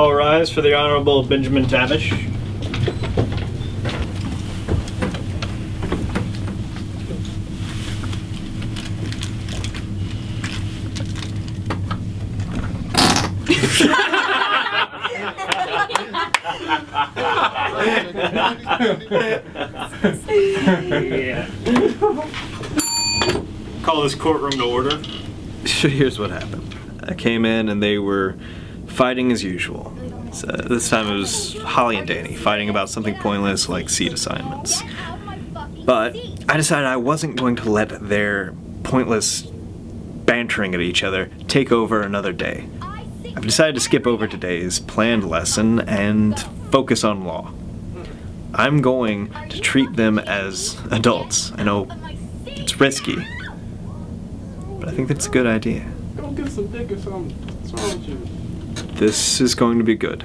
All rise for the Honorable Benjamin Tavish. Yeah. Call this courtroom to order. Here's what happened. I came in and they were fighting as usual. So this time it was Holly and Danny fighting about something pointless like seat assignments. But I decided I wasn't going to let their pointless bantering at each other take over another day. I've decided to skip over today's planned lesson and focus on law. I'm going to treat them as adults. I know it's risky, but I think that's a good idea. Go get some dick or something. What's wrong with you? This is going to be good.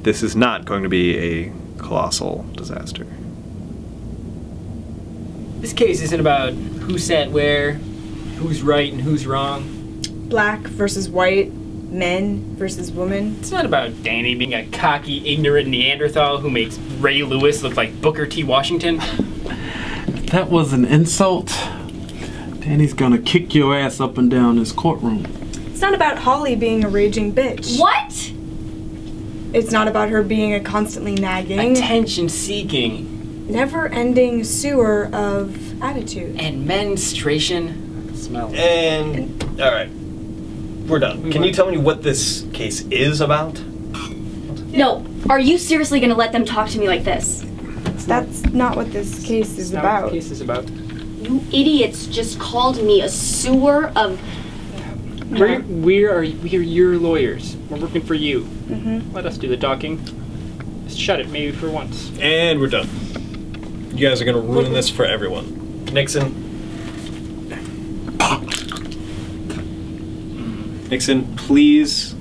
This is not going to be a colossal disaster. This case isn't about who sat where, who's right and who's wrong. Black versus white, men versus women. It's not about Danny being a cocky, ignorant Neanderthal who makes Ray Lewis look like Booker T. Washington. If that was an insult, Danny's gonna kick your ass up and down this courtroom. It's not about Holly being a raging bitch. What? It's not about her being a constantly nagging, Attention-seeking. never-ending sewer of attitude. And menstruation. Smell. And, alright. We're done. Can you tell me what this case is about? No. Are you seriously gonna let them talk to me like this? That's not what this case is That's not about. what the case is about. You idiots just called me a sewer of... We are your lawyers. We're working for you. Mm-hmm. Let us do the talking. Just shut it, maybe for once. And we're done. You guys are gonna ruin this for everyone. Nixon. Nixon, please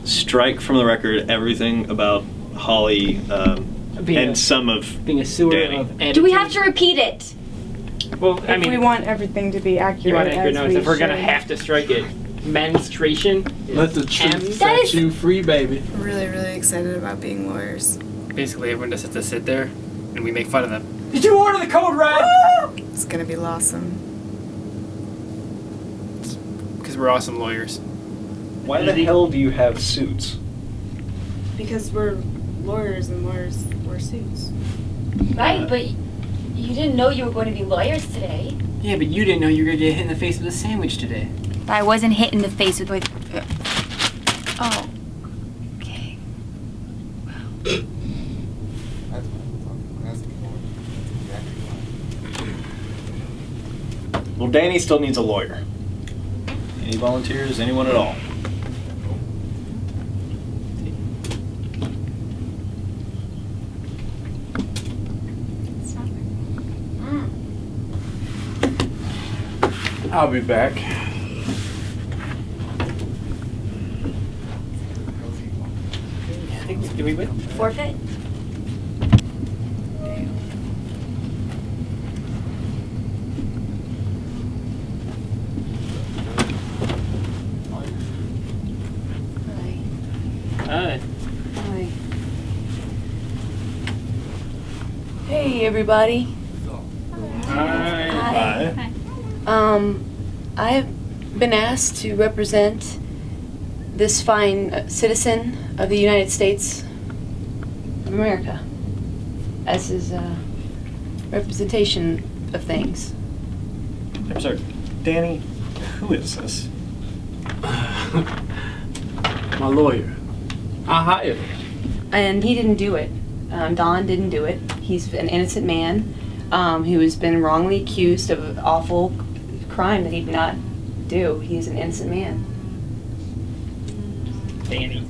strike from the record everything about Holly and some of being a sewer Danny. of attitude. Do we have to repeat it? Well, I If mean, we want everything to be accurate, you want accurate as notes. we If we're gonna should. have to strike it, menstruation. Let the M. truth That set is- you free, baby. We're really, really excited about being lawyers. Basically, everyone just has to sit there, and we make fun of them. Did you order the code red? It's gonna be awesome. Because we're awesome lawyers. Why the hell do you have suits? Because we're lawyers and lawyers wear suits. Right, but you didn't know you were going to be lawyers today. Yeah, but you didn't know you were gonna get hit in the face with a sandwich today. I wasn't hit in the face with my... Oh. Okay. Well, Danny still needs a lawyer. Any volunteers? Anyone at all? I'll be back. I think, did we win? Forfeit? Hi. Hi. Hey, everybody. Hi. I've been asked to represent this fine citizen of the United States of America as his representation of things. I'm sorry, Danny, who is this? My lawyer. I hired him. And he didn't do it. Don didn't do it. He's an innocent man who has been wrongly accused of an awful crime that he did not do. He is an innocent man. Danny.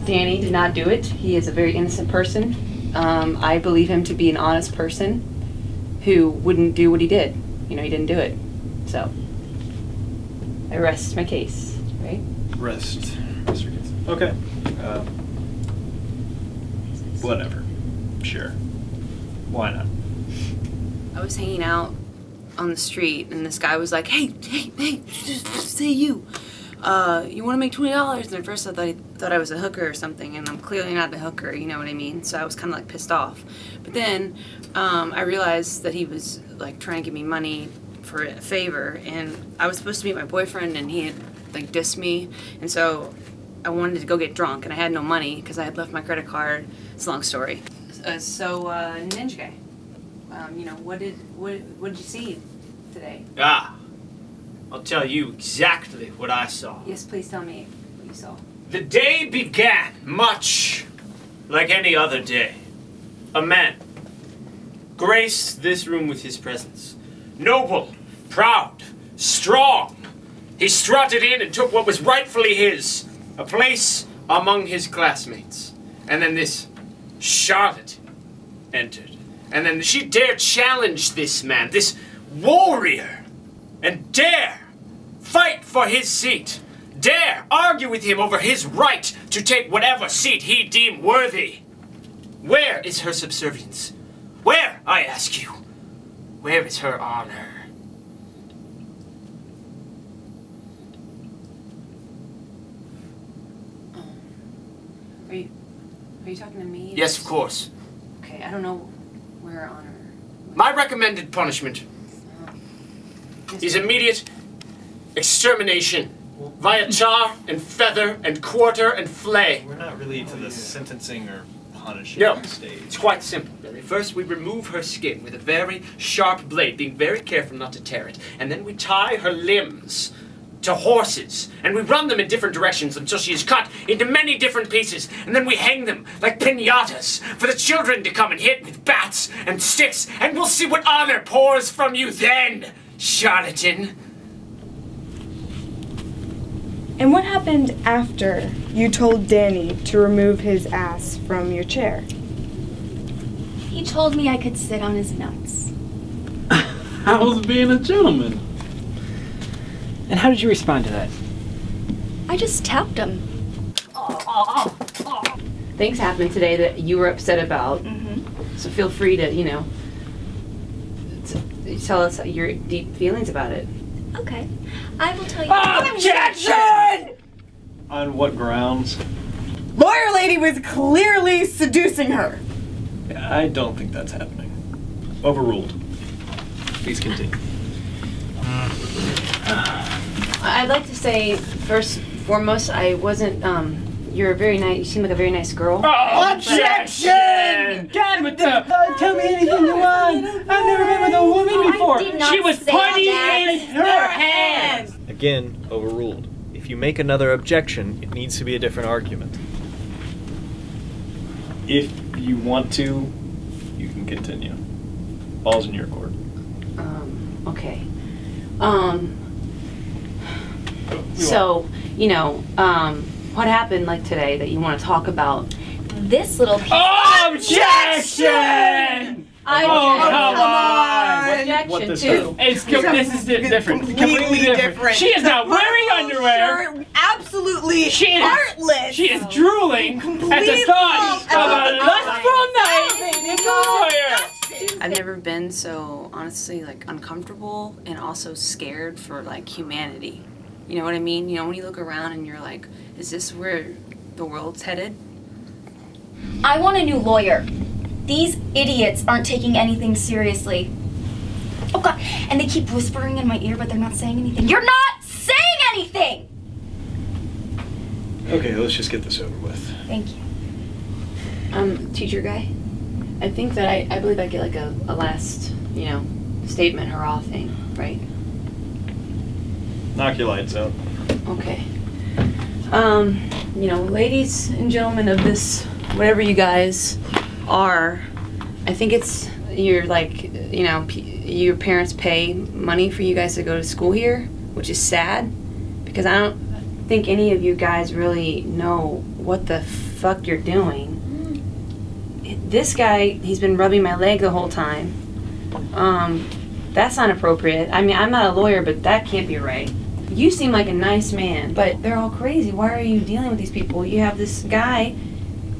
Danny did not do it. He is a very innocent person. I believe him to be an honest person who wouldn't do what he did. You know, he didn't do it. So, I rest my case, right? Rest. Okay. Whatever. Sure. Why not? I was hanging out on the street and this guy was like, hey, just say you. you want to make $20? And at first I thought I was a hooker or something, and I'm clearly not a hooker, you know what I mean? So I was kind of like pissed off. But then I realized that he was like trying to give me money for a favor, and I was supposed to meet my boyfriend, and he had like dissed me, and so I wanted to go get drunk, and I had no money because I had left my credit card. It's a long story. Ninja guy, you know, what did you see today? Ah, I'll tell you exactly what I saw. Yes, please tell me what you saw. The day began much like any other day. A man graced this room with his presence. Noble, proud, strong. He strutted in and took what was rightfully his, a place among his classmates. And then this Charlotte entered. And then she dared challenge this man, this warrior, and dare fight for his seat. Dare argue with him over his right to take whatever seat he deemed worthy. Where is her subservience? Where, I ask you, where is her honor? Are you talking to me? Yes, of course. Okay, I don't know where her honor. My recommended punishment is immediate extermination via tar and feather and quarter and flay. We're not really to the sentencing or punishing No, stage. it's quite simple, really. First, we remove her skin with a very sharp blade, being very careful not to tear it. And then we tie her limbs to horses, and we run them in different directions until she is cut into many different pieces. And then we hang them like piñatas for the children to come and hit with bats and sticks, and we'll see what honor pours from you then, charlatan. And what happened after you told Danny to remove his ass from your chair? He told me I could sit on his nuts. I was being a gentleman. And how did you respond to that? I just tapped him. Things happened today that you were upset about. So feel free to, you know, tell us your deep feelings about it. Okay. I will tell you. Objection! On what grounds? Lawyer lady was clearly seducing her. I don't think that's happening. Overruled. Please continue. I'd like to say, first and foremost, I wasn't, you're a very nice, you seem like a very nice girl. Objection! God, with the tell me anything you want. I've never been with a woman before. She was putty in her hands. Again, overruled. If you make another objection, it needs to be a different argument. If you want to, you can continue. Ball's in your court. Okay. So, you know, what happened like today that you want to talk about? This little piece. Objection! Come on! Objection this too. This is different. Completely different. She is not wearing underwear. Absolutely heartless. She is drooling at the thought of a lustful night in the lawyer. I've never been so, honestly, like, uncomfortable and also scared for, like, humanity. You know what I mean? You know, when you look around and you're like, is this where the world's headed? I want a new lawyer. These idiots aren't taking anything seriously. Oh God, and they keep whispering in my ear, but they're not saying anything. You're not saying anything! Okay, let's just get this over with. Thank you. Teacher guy, I think that I believe I get like a last, you know, statement, hurrah thing, right? Knock your lights out. Okay. You know, ladies and gentlemen of this, whatever you guys are, I think it's, you're like, you know, your parents pay money for you guys to go to school here, which is sad, because I don't think any of you guys really know what the fuck you're doing. This guy, he's been rubbing my leg the whole time. That's not appropriate. I mean, I'm not a lawyer, but that can't be right. You seem like a nice man, but they're all crazy. Why are you dealing with these people? You have this guy,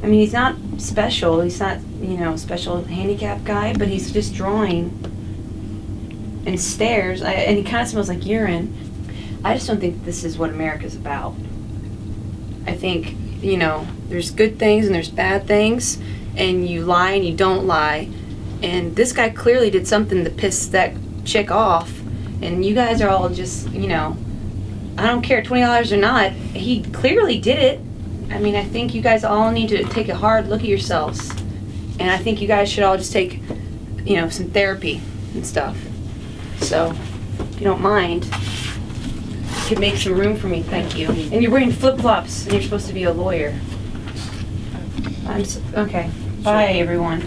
I mean, he's not special. He's not, you know, special handicap guy, but he's just drawing and stares, and he kind of smells like urine. I just don't think this is what America's about. I think, you know, there's good things and there's bad things, and you lie and you don't lie. And this guy clearly did something to piss that chick off, and you guys are all just, you know, I don't care, $20 or not, he clearly did it. I mean, I think you guys all need to take a hard look at yourselves. And I think you guys should all just take, you know, some therapy and stuff. So, if you don't mind, you could make some room for me, thank you. And you're wearing flip-flops, and you're supposed to be a lawyer. Okay, bye everyone.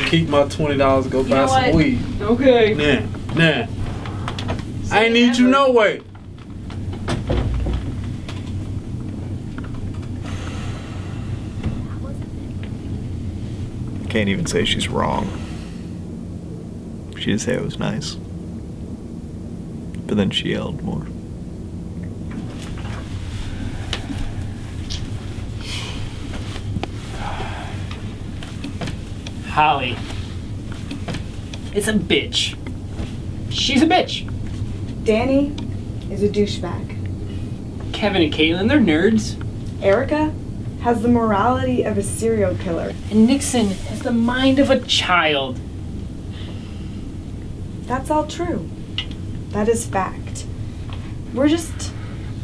Keep my $20, go buy some weed. Okay. Nah. I ain't need you no way. Can't even say she's wrong. She did say it was nice. But then she yelled more. Holly is a bitch. She's a bitch. Danny is a douchebag. Kevin and Caitlin, they're nerds. Erica has the morality of a serial killer. And Nixon has the mind of a child. That's all true. That is fact. We're just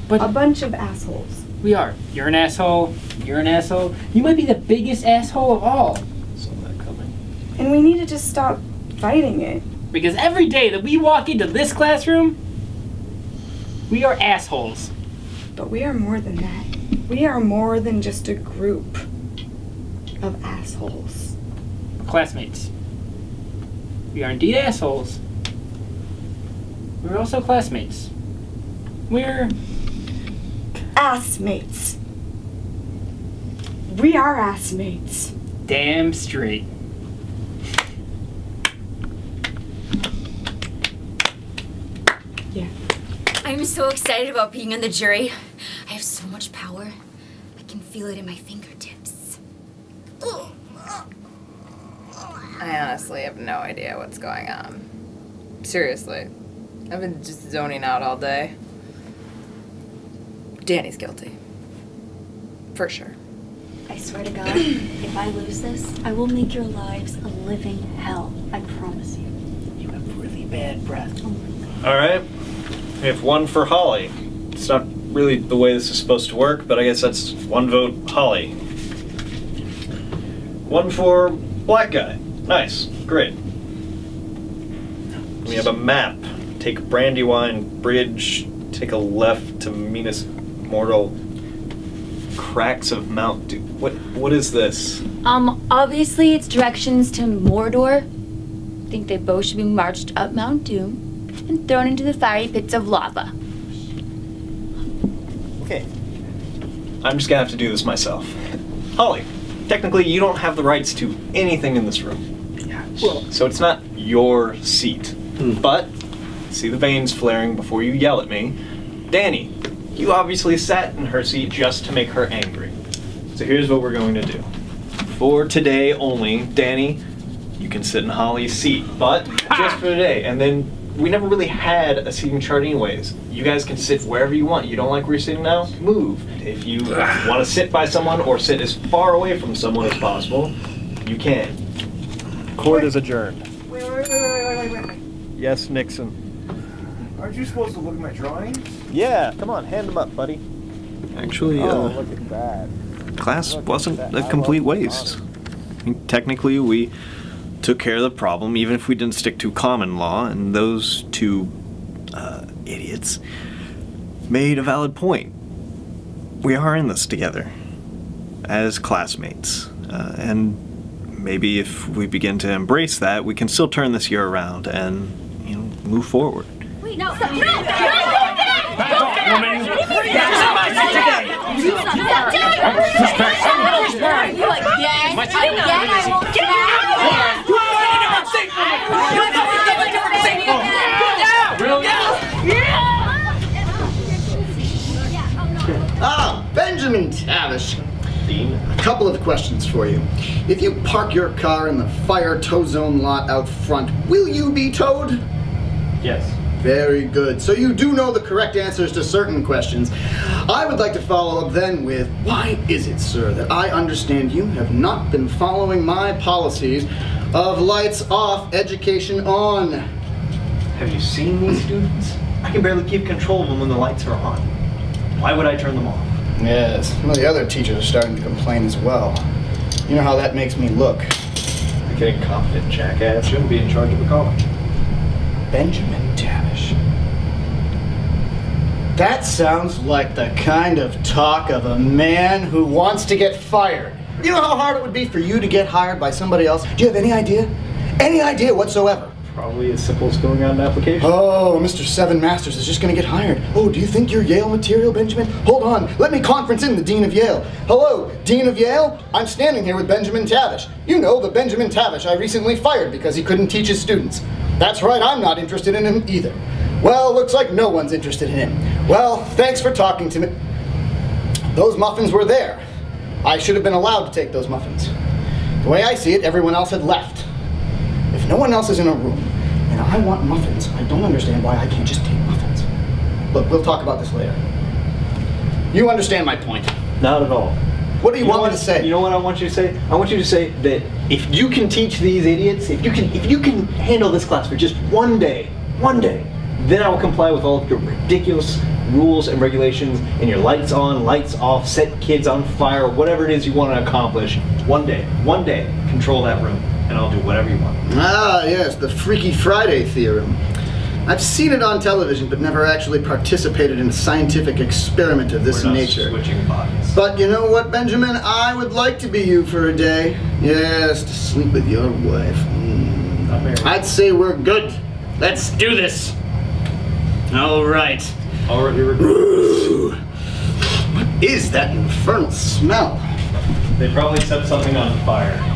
a bunch of assholes. We are. You're an asshole. You're an asshole. You might be the biggest asshole of all. Saw that coming. And we need to just stop fighting it. Because every day that we walk into this classroom, we are assholes. But we are more than that. We are more than just a group of assholes. Classmates. We are indeed assholes. We're also classmates. We're assmates. We are assmates. Damn straight. Yeah. I'm so excited about being on the jury. I have so much power. I can feel it in my fingertips. I honestly have no idea what's going on. Seriously. I've been just zoning out all day. Danny's guilty. For sure. I swear to God, if I lose this, I will make your lives a living hell. I promise you. You have really bad breath. Alright. We have one for Holly. It's not really the way this is supposed to work, but I guess that's one vote Holly. One for black guy. Nice. Great. We have a map. Take Brandywine Bridge, take a left to Minas Mortal, cracks of Mount Doom. What is this? Obviously it's directions to Mordor. I think they both should be marched up Mount Doom and thrown into the fiery pits of lava. Okay. I'm just gonna have to do this myself. Holly, technically you don't have the rights to anything in this room. Yeah. Well, so it's not your seat. But, see the veins flaring before you yell at me. Danny, you obviously sat in her seat just to make her angry. So here's what we're going to do. For today only, Danny, you can sit in Holly's seat, but just for today. And then we never really had a seating chart anyways. You guys can sit wherever you want. You don't like where you're sitting now? Move. If you want to sit by someone or sit as far away from someone as possible, you can. Court is adjourned. Wait. Yes, Nixon. Aren't you supposed to look at my drawings? Yeah, come on, hand them up, buddy. Actually, look at that. class wasn't a complete waste. I mean, technically, we took care of the problem, even if we didn't stick to common law, and those two idiots made a valid point. We are in this together as classmates, and maybe if we begin to embrace that, we can still turn this year around and, you know, move forward. Wait, no. Benjamin Tavish. Dean, a couple of questions for you. If you park your car in the fire tow zone lot out front, will you be towed? Yes. Very good. So you do know the correct answers to certain questions. I would like to follow up then with, why is it, sir, that I understand you have not been following my policies of lights off, education on? Have you seen these students? I can barely keep control of them when the lights are on. Why would I turn them off? Yes, well, the other teachers are starting to complain as well. You know how that makes me look. You're getting confident, jackass. Shouldn't be in charge of a college. Benjamin Tavish. That sounds like the kind of talk of a man who wants to get fired. You know how hard it would be for you to get hired by somebody else? Do you have any idea? Any idea whatsoever? Probably as simple as filling out an application. Oh, Mr. Seven Masters is just going to get hired. Oh, do you think you're Yale material, Benjamin? Hold on, let me conference in the Dean of Yale. Hello, Dean of Yale? I'm standing here with Benjamin Tavish. You know the Benjamin Tavish I recently fired because he couldn't teach his students. That's right, I'm not interested in him either. Well, looks like no one's interested in him. Well, thanks for talking to me. Those muffins were there. I should have been allowed to take those muffins. The way I see it, everyone else had left. If no one else is in a room, and I want muffins, I don't understand why I can't just take muffins. Look, we'll talk about this later. You understand my point? Not at all. What do you want me to say? You know what I want you to say? I want you to say that if you can teach these idiots, if you can handle this class for just one day, then I will comply with all of your ridiculous rules and regulations and your lights on, lights off, set kids on fire, whatever it is you want to accomplish. One day, control that room, and I'll do whatever you want. Ah, yes, the Freaky Friday theorem. I've seen it on television, but never actually participated in a scientific experiment of this nature. Switching bodies. But you know what, Benjamin? I would like to be you for a day. Yes, to sleep with your wife. I'd say we're good. Let's do this. All right. Already regret. What is that infernal smell? They probably set something on fire.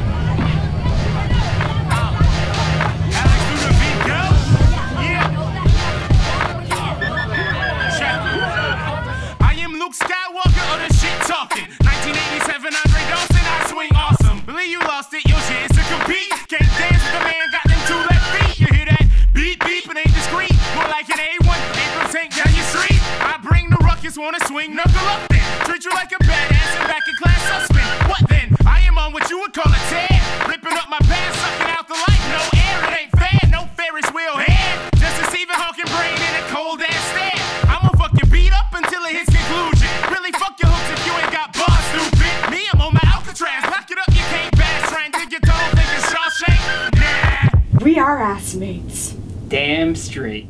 Skywalker or the shit talking 1987 Andre Dawson, I swing awesome. Believe you lost it, your chance to compete. Can't dance with the man, got them 2 left feet. You hear that? Beep, beep, and ain't discreet. More like an A1, April tank down your street. I bring the ruckus, wanna swing, knuckle up then. Treat you like a badass and back in class suspend. What then? I am on what you would call a tear. Ripping up my pants, sucking out the light. No air, it ain't fair, no Ferris wheel head. Just a Stephen Hawking brain in a cold ass stare. I'ma fucking beat up until it hits conclusion. Really fuck your hooks if you ain't got bars, stupid. Me, I'm on my Alcatraz. Lock it up, you can't bash. Try and dig your toe, think it's Shawshank. Nah. We are ass mates. Damn straight.